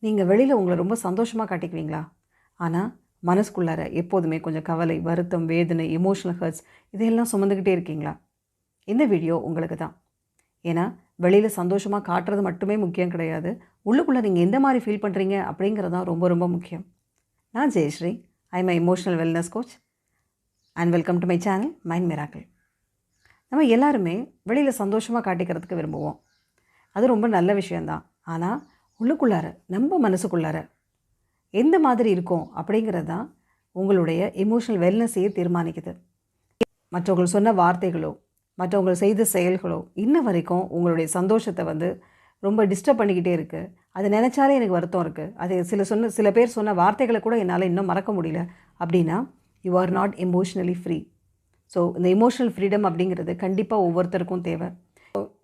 நீங்கள் வெளியில் உங்களை ரொம்ப சந்தோஷமாக காட்டிக்குவீங்களா? ஆனால் மனசுக்குள்ளார எப்போதுமே கொஞ்சம் கவலை, வருத்தம், வேதனை, எமோஷனல் ஹர்ட்ஸ் இதையெல்லாம் சுமந்துக்கிட்டே இருக்கீங்களா? இந்த வீடியோ உங்களுக்கு தான். ஏன்னா வெளியில் சந்தோஷமாக காட்டுறது மட்டுமே முக்கியம் கிடையாது. உள்ளுக்குள்ளே நீங்கள் எந்த மாதிரி ஃபீல் பண்ணுறீங்க அப்படிங்கிறது தான் ரொம்ப ரொம்ப முக்கியம். நான் Jayashree. I am emotional wellness coach and welcome to my channel Mind Miracle. நம்ம எல்லாருமே வெளியில் சந்தோஷமாக காட்டிக்கிறதுக்கு விரும்புவோம். அது ரொம்ப நல்ல விஷயந்தான். ஆனால் உள்ளுக்குள்ளார நம்ம மனசுக்குள்ளார எந்த மாதிரி இருக்கும் அப்படிங்கிறது தான் உங்களுடைய எமோஷனல் வெல்னஸையே தீர்மானிக்குது. மற்றவர்கள் சொன்ன வார்த்தைகளோ மற்றவங்கள் செய்த செயல்களோ இன்ன வரைக்கும் உங்களுடைய சந்தோஷத்தை ரொம்ப டிஸ்டர்ப் பண்ணிக்கிட்டே இருக்குது. அது நினச்சாலே எனக்கு வருத்தம் இருக்குது. அது சில பேர் சொன்ன வார்த்தைகளை கூட என்னால் இன்னும் மறக்க முடியல அப்படின்னா you are not emotionally free. So இந்த எமோஷனல் ஃப்ரீடம் அப்படிங்கிறது கண்டிப்பாக ஒவ்வொருத்தருக்கும் தேவை.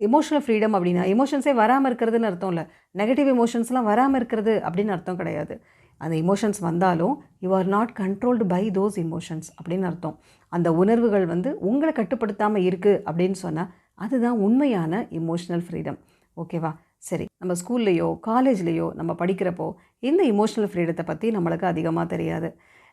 எமோஷனல் ஃப்ரீடம் அப்படின்னா எமோஷன்ஸே வராமல் இருக்கிறதுன்னு அர்த்தம் இல்லை. நெகட்டிவ் எமோஷன்ஸ்லாம் வராமல் இருக்கிறது அப்படின்னு அர்த்தம் கிடையாது. அந்த எமோஷன்ஸ் வந்தாலும் you are not controlled by those emotions அப்படின்னு அர்த்தம். அந்த உணர்வுகள் உங்களை கட்டுப்படுத்தாமல் இருக்குது அப்படின்னு சொன்னால் அதுதான் உண்மையான எமோஷனல் ஃப்ரீடம். ஓகேவா? சரி, நம்ம ஸ்கூல்லையோ காலேஜ்லேயோ நம்ம படிக்கிறப்போ இந்த எமோஷனல் ஃப்ரீடத்தை பற்றி நம்மளுக்கு அதிகமாக தெரியாது.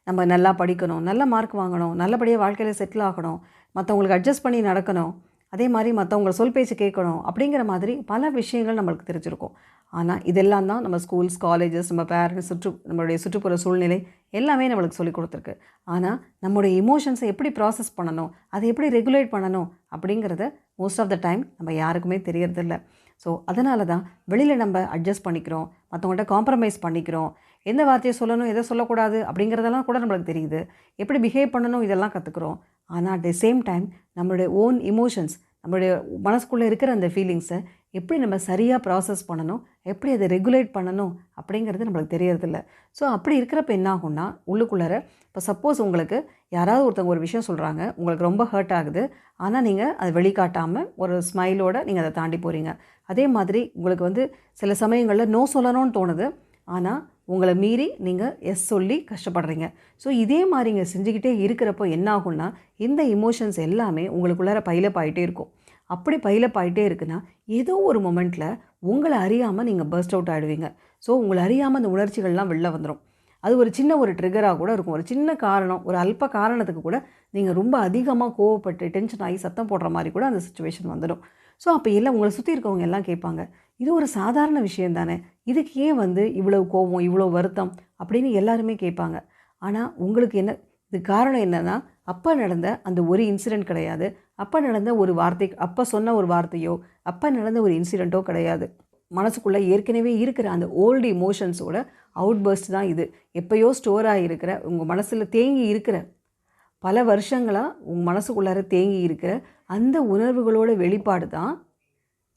நம்ம நல்லா படிக்கணும், நல்ல மார்க் வாங்கணும், நல்லபடியாக வாழ்க்கையில் செட்டில் ஆகணும், மற்றவங்களுக்கு அட்ஜஸ்ட் பண்ணி நடக்கணும், அதே மாதிரி மற்றவங்க சொல் பேச்சு கேட்கணும் அப்படிங்கிற மாதிரி பல விஷயங்கள் நம்மளுக்கு தெரிஞ்சிருக்கும். ஆனால் இதெல்லாம் தான் நம்ம ஸ்கூல்ஸ், காலேஜஸ், நம்ம பேரண்ட்ஸ், நம்மளுடைய சுற்றுப்புற சூழ்நிலை எல்லாமே நம்மளுக்கு சொல்லிக் கொடுத்துருக்கு. ஆனால் நம்மளுடைய எமோஷன்ஸை எப்படி ப்ராசஸ் பண்ணணும், அதை எப்படி ரெகுலேட் பண்ணணும் அப்படிங்கிறத மோஸ்ட் ஆஃப் த டைம் நம்ம யாருக்குமே தெரியறதில்ல. ஸோ அதனால தான் வெளியில் நம்ம அட்ஜஸ்ட் பண்ணிக்கிறோம், மற்றவங்கள்ட்ட காம்ப்ரமைஸ் பண்ணிக்கிறோம், எந்த வார்த்தையை சொல்லணும் எதை சொல்லக்கூடாது அப்படிங்கிறதெல்லாம் கூட நம்மளுக்கு தெரியுது, எப்படி பிஹேவ் பண்ணணும் இதெல்லாம் கற்றுக்குறோம். ஆனால் அட் த சேம் டைம் நம்மளுடைய ஓன் எமோஷன்ஸ், நம்மளுடைய மனசுக்குள்ளே இருக்கிற அந்த ஃபீலிங்ஸை எப்படி நம்ம சரியாக ப்ராசஸ் பண்ணணும், எப்படி அதை ரெகுலேட் பண்ணணும் அப்படிங்கிறது நம்மளுக்கு தெரியறதில்ல. ஸோ அப்படி இருக்கிறப்ப என்ன ஆகும்னா உள்ளுக்குள்ளார இப்போ சப்போஸ் உங்களுக்கு யாராவது ஒருத்தவங்க ஒரு விஷயம் சொல்கிறாங்க, உங்களுக்கு ரொம்ப ஹர்ட் ஆகுது, ஆனால் நீங்கள் அதை வெளிக்காட்டாமல் ஒரு ஸ்மைலோடு நீங்கள் அதை தாண்டி போகிறீங்க. அதே மாதிரி உங்களுக்கு சில சமயங்களில் நோ சொல்லணும்னு தோணுது, ஆனால் உங்களை மீறி நீங்கள் எஸ் சொல்லி கஷ்டப்படுறீங்க. ஸோ இதே மாதிரி இங்கே செஞ்சுக்கிட்டே இருக்கிறப்போ என்ன ஆகும்னா இந்த எமோஷன்ஸ் எல்லாமே உங்களுக்குள்ளார பைலப் ஆகிட்டே இருக்கும். அப்படி பைலப் ஆகிட்டே இருக்குன்னா ஏதோ ஒரு மொமெண்ட்டில் உங்களை அறியாமல் நீங்கள் பர்ஸ்ட் அவுட் ஆகிடுவீங்க. ஸோ உங்களை அறியாமல் அந்த உணர்ச்சிகள்லாம் வெளில வந்துடும். அது ஒரு சின்ன ஒரு ட்ரிகராக கூட இருக்கும். ஒரு சின்ன காரணம், ஒரு அல்ப காரணத்துக்கு கூட நீங்கள் ரொம்ப அதிகமாக கோவப்பட்டு டென்ஷன் ஆகி சத்தம் போடுற மாதிரி கூட அந்த சுச்சுவேஷன் வந்துடும். ஸோ அப்போ எல்லாம் உங்களை சுற்றி இருக்கவங்க எல்லாம் கேட்பாங்க, இது ஒரு சாதாரண விஷயம் தானே, இதுக்கு ஏன் இவ்வளோ கோபம், இவ்வளோ வருத்தம் அப்படின்னு எல்லாருமே கேட்பாங்க. ஆனால் உங்களுக்கு இது காரணம் என்னென்னா அப்போ நடந்த அந்த ஒரு இன்சிடெண்ட் கிடையாது, அப்போ நடந்த ஒரு வார்த்தை, அப்போ சொன்ன ஒரு வார்த்தையோ அப்போ நடந்த ஒரு இன்சிடெண்ட்டோ கிடையாது. மனசுக்குள்ளே ஏற்கனவே இருக்கிற அந்த ஓல்டு எமோஷன்ஸோட அவுட் பர்ஸ்ட் தான் இது. எப்போயோ ஸ்டோர் ஆகியிருக்கிற உங்கள் மனசில் தேங்கி இருக்கிற பல வருஷங்களாக உங்கள் மனசுக்குள்ளார தேங்கி இருக்கிற அந்த உணர்வுகளோட வெளிப்பாடு தான்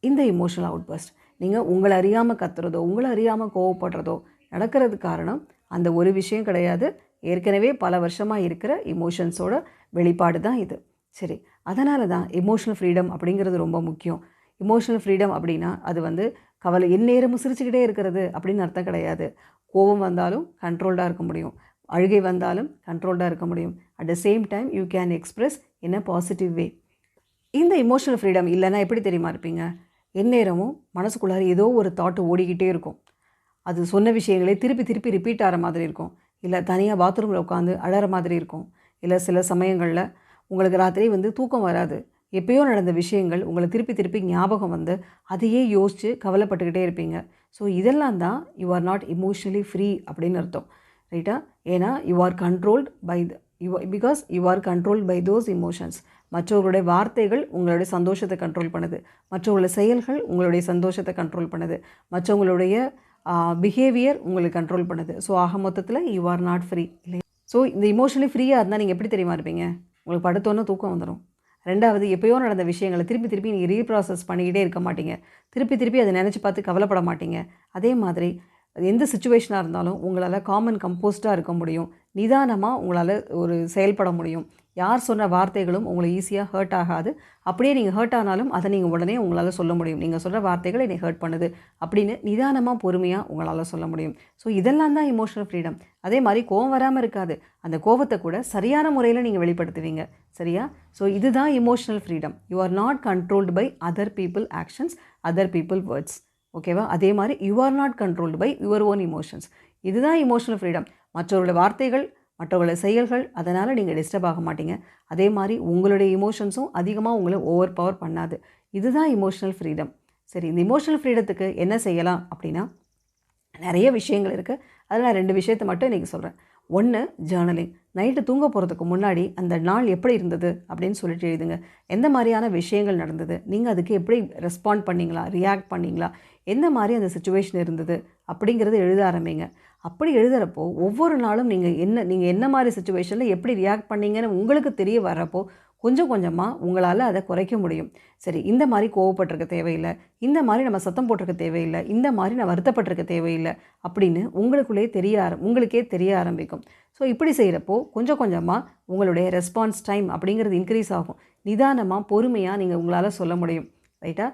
இந்த எமோஷனல் அவுட் பர்ஸ்ட். நீங்கள் உங்களை அறியாமல் கத்துறதோ உங்களை அறியாமல் கோவப்படுறதோ நடக்கிறதுக்கு காரணம் அந்த ஒரு விஷயம் கிடையாது, ஏற்கனவே பல வருஷமாக இருக்கிற எமோஷன்ஸோட வெளிப்பாடு தான் இது. சரி, அதனால தான் எமோஷனல் ஃப்ரீடம் அப்படிங்கிறது ரொம்ப முக்கியம். எமோஷனல் ஃப்ரீடம் அப்படின்னா அது கவலை எந்நேரமும் சிரிச்சுக்கிட்டே இருக்கிறது அப்படின்னு அர்த்தம் கிடையாது. கோபம் வந்தாலும் கண்ட்ரோல்டாக இருக்க முடியும், அழுகை வந்தாலும் கண்ட்ரோல்டாக இருக்க முடியும். At the same time you can express in a positive way. இந்த எமோஷனல் ஃப்ரீடம் இல்லைன்னா எப்படி தெரியுமா இருப்பீங்க? எந்நேரமும் மனசுக்குள்ளார ஏதோ ஒரு தாட்டு ஓடிக்கிட்டே இருக்கும். அது சொன்ன விஷயங்களே திருப்பி திருப்பி ரிப்பீட் ஆகிற மாதிரி இருக்கும். இல்லை தனியாக பாத்ரூமில் உட்காந்து அழற மாதிரி இருக்கும். இல்லை சில சமயங்களில் உங்களுக்கு ராத்திரி தூக்கம் வராது. எப்பயோ நடந்த விஷயங்கள் உங்களை திருப்பி திருப்பி ஞாபகம் அதையே யோசித்து கவலைப்பட்டுக்கிட்டே இருப்பீங்க. ஸோ இதெல்லாம் தான் you are not emotionally free அப்படின்னு அர்த்தம், ரைட்டா? ஏன்னா you are controlled by because you are controlled by those emotions. மற்றவர்களுடைய வார்த்தைகள் உங்களுடைய சந்தோஷத்தை கண்ட்ரோல் பண்ணுது, மற்றவங்களுடைய செயல்கள் உங்களுடைய சந்தோஷத்தை கண்ட்ரோல் பண்ணுது, மற்றவங்களுடைய பிஹேவியர் உங்களுக்கு கண்ட்ரோல் பண்ணுது. ஸோ ஆக மொத்தத்தில் யூ ஆர் நாட் ஃப்ரீ இல்லையா? ஸோ இந்த எமோஷனலி ஃப்ரீயாக இருந்தால் நீங்கள் எப்படி தெரியுமா இருப்பீங்க? உங்களுக்கு படுத்தோன்னே தூக்கம் வந்துடும். ரெண்டாவது, எப்போயோ நடந்த விஷயங்களை திருப்பி திருப்பி நீங்கள் ரீப்ராசஸ் பண்ணிக்கிட்டே இருக்க மாட்டீங்க, திருப்பி திருப்பி அதை நினச்சி பார்த்து கவலைப்பட மாட்டீங்க. அதே மாதிரி எந்த சுச்சுவேஷனாக இருந்தாலும் உங்களால் கம்போஸ்டாக இருக்க முடியும், நிதானமாக உங்களால் செயல்பட முடியும். யார் சொன்ன வார்த்தைகளும் உங்களை ஈஸியாக ஹர்ட் ஆகாது. அப்படியே நீங்கள் ஹர்ட் ஆனாலும் அதை நீங்கள் உடனே உங்களால் சொல்ல முடியும், நீங்கள் சொல்கிற வார்த்தைகள் என்னை ஹர்ட் பண்ணுது அப்படின்னு நிதானமாக பொறுமையாக உங்களால் சொல்ல முடியும். ஸோ இதெல்லாம் தான் எமோஷனல் ஃப்ரீடம். அதே மாதிரி கோவம் வராமல் இருக்காது, அந்த கோவத்தை கூட சரியான முறையில் நீங்கள் வெளிப்படுத்துவீங்க, சரியா? ஸோ இதுதான் emotional freedom. You are not controlled by other people actions, other people words. ஓகேவா? அதே மாதிரி you are not controlled by your own emotions. இதுதான் இமோஷனல் ஃப்ரீடம். மற்றவர்களோட வார்த்தைகள், மற்றவர்களோட செயல்கள், அதனால் நீங்கள் டிஸ்டர்ப் ஆக மாட்டீங்க. அதே மாதிரி உங்களுடைய இமோஷன்ஸும் அதிகமாக உங்களை ஓவர் பவர் பண்ணாது. இதுதான் இமோஷனல் ஃப்ரீடம். சரி, இந்த இமோஷனல் ஃப்ரீடத்துக்கு என்ன செய்யலாம் அப்படின்னா, நிறைய விஷயங்கள் இருக்குது. அதில் நான் 2 விஷயத்தை மட்டும் இன்றைக்கி சொல்கிறேன். 1 ஜேர்னலிங். நைட்டு தூங்க போகிறதுக்கு முன்னாடி அந்த நாள் எப்படி இருந்தது அப்படின்னு சொல்லிட்டு எழுதுங்க. எந்த மாதிரியான விஷயங்கள் நடந்தது, நீங்கள் அதுக்கு எப்படி ரெஸ்பாண்ட் பண்ணிங்களா, ரியாக்ட் பண்ணிங்களா, எந்த மாதிரி அந்த சிச்சுவேஷன் இருந்தது அப்படிங்கிறது எழுத ஆரம்பிங்க. அப்படி எழுதுகிறப்போ ஒவ்வொரு நாளும் நீங்கள் என்ன மாதிரி சிச்சுவேஷனில் எப்படி ரியாக்ட் பண்ணீங்கன்னு உங்களுக்கு தெரிய வரப்போ கொஞ்சம் கொஞ்சமாக உங்களால் அதை குறைக்க முடியும். சரி, இந்த மாதிரி கோவப்பட்டிருக்க தேவையில்லை, இந்த மாதிரி நம்ம சத்தம் போட்டிருக்க தேவையில்லை, இந்த மாதிரி நான் வருத்தப்பட்டிருக்க தேவையில்லை அப்படின்னு உங்களுக்கே தெரிய ஆரம்பிக்கும். ஸோ இப்படி செய்கிறப்போ கொஞ்சம் கொஞ்சமாக உங்களுடைய ரெஸ்பான்ஸ் டைம் அப்படிங்கிறது இன்க்ரீஸ் ஆகும். நிதானமாக பொறுமையாக நீங்கள் உங்களால் சொல்ல முடியும். ரைட்டா?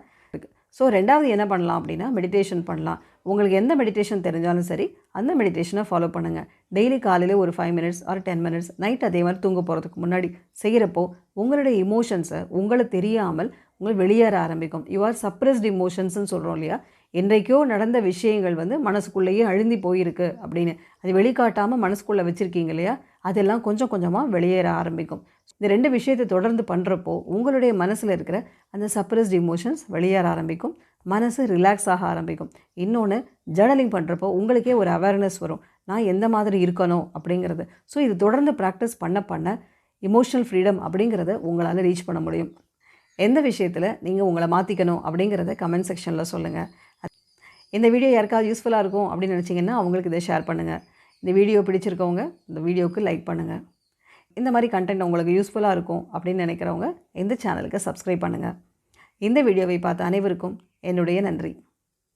ஸோ 2வது என்ன பண்ணலாம் அப்படின்னா, மெடிடேஷன் பண்ணலாம். உங்களுக்கு எந்த மெடிடேஷன் தெரிஞ்சாலும் சரி, அந்த மெடிடேஷனை ஃபாலோ பண்ணுங்கள். டெய்லி காலையில் ஒரு 5 மினிட்ஸ் ஆர் 10 மினிட்ஸ், நைட் அதே மாதிரி தூங்க போகிறதுக்கு முன்னாடி செய்கிறப்போ உங்களுடைய இமோஷன்ஸை உங்களுக்கு தெரியாமல் உங்களுக்கு வெளியேற ஆரம்பிக்கும். யூ ஆர் சப்ரெஸ்ட் இமோஷன்ஸ்ன்னு சொல்கிறோம் இல்லையா? என்றைக்கோ நடந்த விஷயங்கள் மனசுக்குள்ளேயே அழுந்தி போயிருக்கு அப்படின்னு அது வெளிக்காட்டாமல் மனசுக்குள்ளே வச்சுருக்கீங்க இல்லையா? அதெல்லாம் கொஞ்சம் கொஞ்சமாக வெளியேற ஆரம்பிக்கும். இந்த 2 விஷயத்தை தொடர்ந்து பண்ணுறப்போ உங்களுடைய மனசில் இருக்கிற அந்த சப்ரெஸ்ட் இமோஷன்ஸ் வெளியேற ஆரம்பிக்கும். மனசு ரிலாக்ஸ் ஆக ஆரம்பிக்கும். இன்னொன்று, ஜர்னலிங் பண்ணுறப்போ உங்களுக்கே ஒரு அவேர்னஸ் வரும், நான் எந்த மாதிரி இருக்கணும் அப்படிங்கிறது. ஸோ இது தொடர்ந்து ப்ராக்டிஸ் பண்ண இமோஷனல் ஃப்ரீடம் அப்படிங்கிறத உங்களால் ரீச் பண்ண முடியும். எந்த விஷயத்தில் நீங்கள் உங்களை மாற்றிக்கணும் அப்படிங்கிறத கமெண்ட் செக்ஷனில் சொல்லுங்கள். இந்த வீடியோ யாருக்காவது யூஸ்ஃபுல்லாக இருக்கும் அப்படின்னு நினச்சிங்கன்னா அவங்களுக்கு இதை ஷேர் பண்ணுங்கள். இந்த வீடியோ பிடிச்சிருக்கவங்க இந்த வீடியோவுக்கு லைக் பண்ணுங்கள். இந்த மாதிரி கண்டென்ட் உங்களுக்கு யூஸ்ஃபுல்லாக இருக்கும் அப்படின்னு நினைக்கிறவங்க இந்த சேனலுக்கு சப்ஸ்கிரைப் பண்ணுங்கள். இந்த வீடியோவை பார்த்த அனைவருக்கும் என்னுடைய நன்றி.